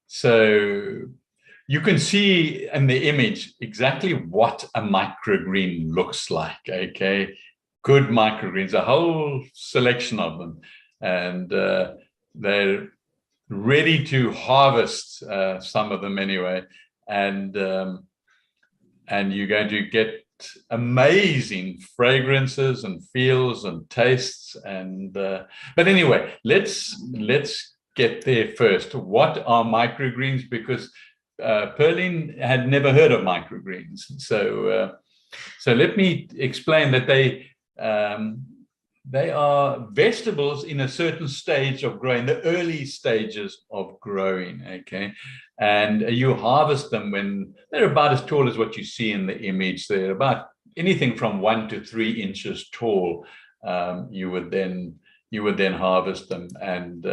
So you can see in the image exactly what a microgreen looks like, okay? Good microgreens, a whole selection of them. And they're ready to harvest, some of them anyway. And you're going to get amazing fragrances and feels and tastes. And but anyway, let's get there first. What are microgreens? Because Perlin had never heard of microgreens. So let me explain that they are vegetables in a certain stage of growing, the early stages of growing, okay? And you harvest them when they're about as tall as what you see in the image. They're about anything from 1 to 3 inches tall. You would then harvest them, and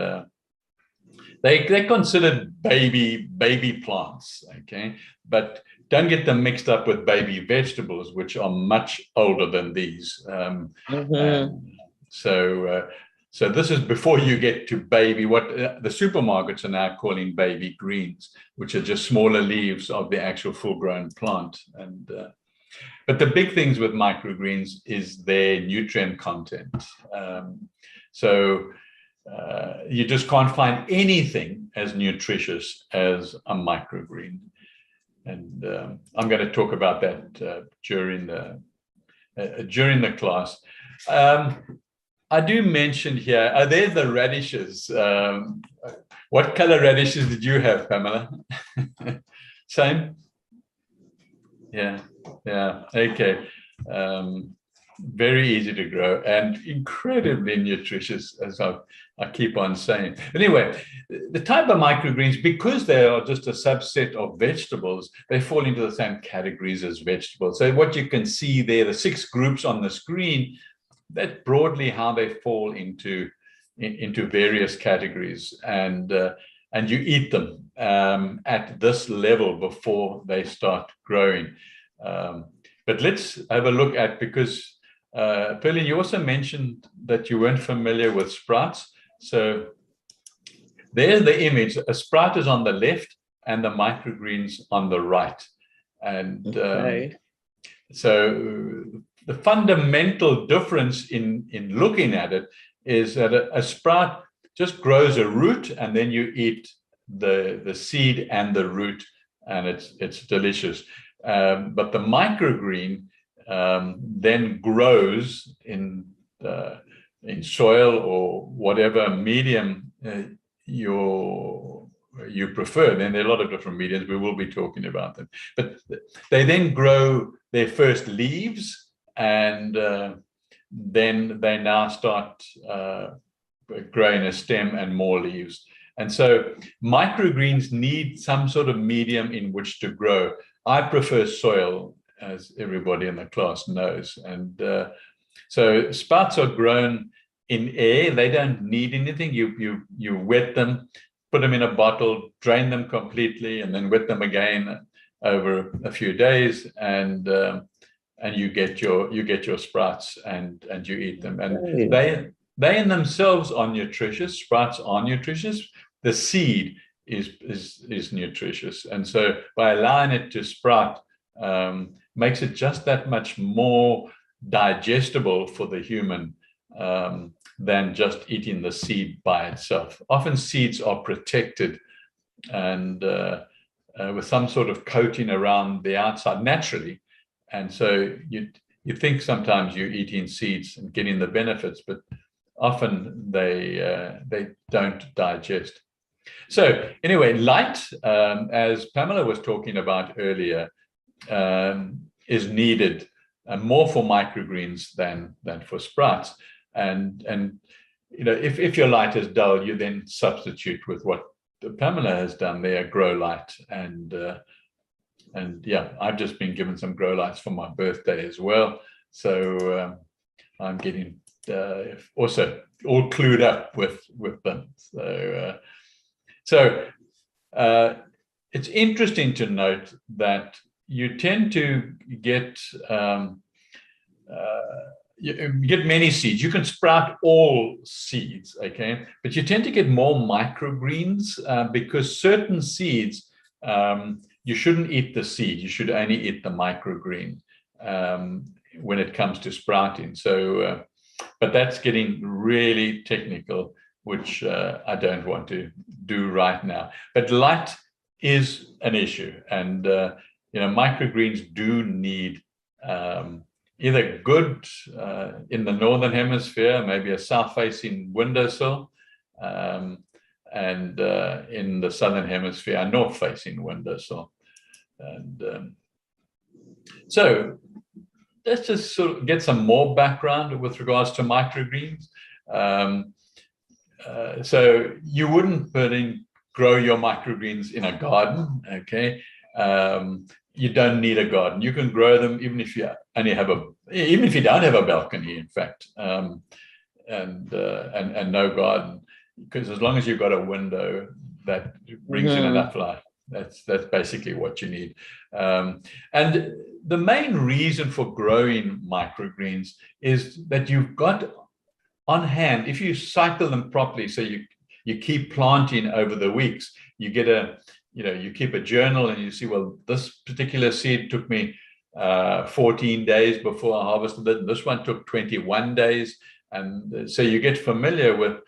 they're considered baby plants, okay? But don't get them mixed up with baby vegetables, which are much older than these. So this is before you get to baby, what the supermarkets are now calling baby greens, which are just smaller leaves of the actual full-grown plant. And but the big things with microgreens is their nutrient content. You just can't find anything as nutritious as a microgreen. And I'm going to talk about that during the class. I do mention here, there's the radishes. What color radishes did you have, Pamela? Same? Yeah, okay. Very easy to grow and incredibly nutritious, as I keep on saying. Anyway, the type of microgreens, because they are just a subset of vegetables, they fall into the same categories as vegetables. So what you can see there, the 6 groups on the screen, that's broadly how they fall into various categories. And you eat them at this level before they start growing. But let's have a look at, because Perlin, you also mentioned that you weren't familiar with sprouts. So there's the image. A sprout is on the left and the microgreens on the right. And so the fundamental difference in looking at it is that a sprout just grows a root, and then you eat the seed and the root, and it's delicious. But the microgreen then grows in soil or whatever medium you prefer. Then there are a lot of different mediums. We will be talking about them. But they then grow their first leaves, and then they now start growing a stem and more leaves. And so microgreens need some sort of medium in which to grow. I prefer soil, as everybody in the class knows. And so sprouts are grown in air. They don't need anything. You wet them, put them in a bottle, drain them completely, and then wet them again over a few days, and you get your sprouts, and you eat them. And they in themselves are nutritious. Sprouts are nutritious. The seed is nutritious, and so by allowing it to sprout, makes it just that much more digestible for the human than just eating the seed by itself. Often seeds are protected and with some sort of coating around the outside naturally, and so you think sometimes you're eating seeds and getting the benefits, but often they don't digest. So anyway, light, as Pamela was talking about earlier, is needed more for microgreens than for sprouts. And if your light is dull, you then substitute with what Pamela has done there, grow light. And yeah, I've just been given some grow lights for my birthday as well. So I'm getting also all clued up with them. So it's interesting to note that you tend to get you get many seeds. You can sprout all seeds, okay? But you tend to get more microgreens because certain seeds, you shouldn't eat the seed. You should only eat the microgreen when it comes to sprouting. So, but that's getting really technical, which I don't want to do right now. But light is an issue, and microgreens do need either good in the northern hemisphere, maybe a south-facing windowsill, and in the southern hemisphere, a north-facing windowsill. And so let's just sort of get some more background with regards to microgreens. So you wouldn't grow your microgreens in a garden, okay? You don't need a garden. You can grow them even if you even if you don't have a balcony, in fact, and no garden, because as long as you've got a window that brings in enough light, that's basically what you need. And the main reason for growing microgreens is that you've got on hand, if you cycle them properly, so you keep planting over the weeks, you get you keep a journal and you see, well, this particular seed took me 14 days before I harvested it. This one took 21 days. And so you get familiar with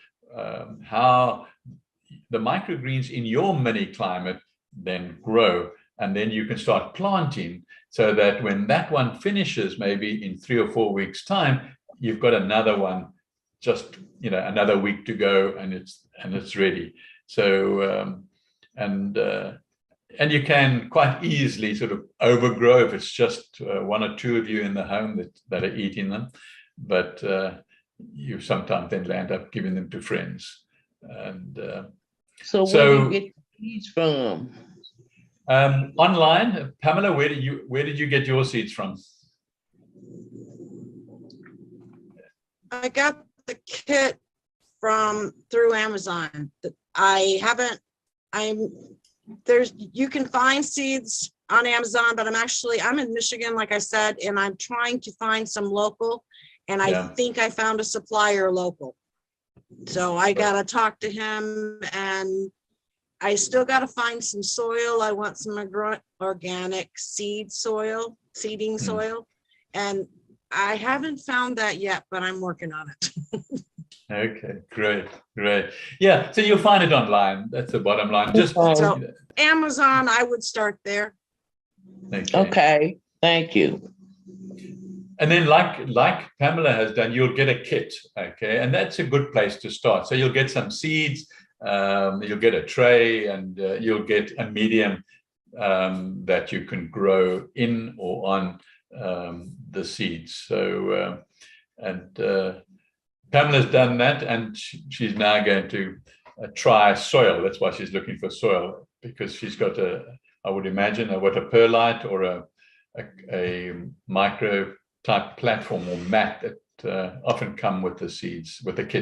how the microgreens in your mini climate then grow. And then you can start planting so that when that one finishes, maybe in 3 or 4 weeks' time, you've got another one, just another week to go, and it's ready. So and you can quite easily sort of overgrow if it's just 1 or 2 of you in the home that are eating them, but you sometimes then end up giving them to friends. And so where do you get seeds from? Online. Pamela, where did you get your seeds from? I got the kit through Amazon. You can find seeds on Amazon, but I'm in Michigan, like I said, and I'm trying to find some local, and I think I found a supplier local. So I gotta talk to him, and I still gotta find some soil. I want some organic seeding soil, and I haven't found that yet, but I'm working on it. Okay, great. Yeah, so you'll find it online. That's the bottom line. Just so Amazon, I would start there. Okay, thank you. And then like Pamela has done, you'll get a kit, okay? And that's a good place to start. So you'll get some seeds, you'll get a tray, and you'll get a medium that you can grow in or on the seeds. So, Pamela's done that, and she's now going to try soil. That's why she's looking for soil, because she's got I would imagine, what a perlite or a micro type platform or mat that often come with the seeds, with the kit.